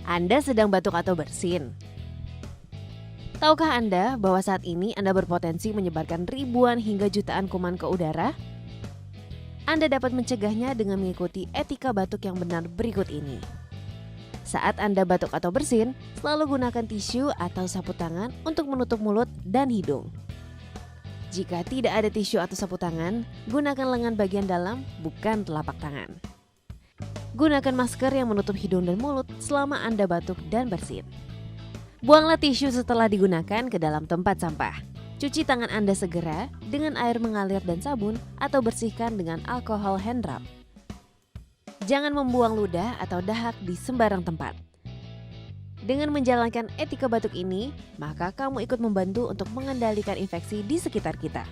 Anda sedang batuk atau bersin? Tahukah Anda bahwa saat ini Anda berpotensi menyebarkan ribuan hingga jutaan kuman ke udara? Anda dapat mencegahnya dengan mengikuti etika batuk yang benar berikut ini. Saat Anda batuk atau bersin, selalu gunakan tisu atau sapu tangan untuk menutup mulut dan hidung. Jika tidak ada tisu atau sapu tangan, gunakan lengan bagian dalam, bukan telapak tangan. Gunakan masker yang menutup hidung dan mulut selama Anda batuk dan bersin. Buanglah tisu setelah digunakan ke dalam tempat sampah. Cuci tangan Anda segera dengan air mengalir dan sabun atau bersihkan dengan alkohol hand rub. Jangan membuang ludah atau dahak di sembarang tempat. Dengan menjalankan etika batuk ini, maka kamu ikut membantu untuk mengendalikan infeksi di sekitar kita.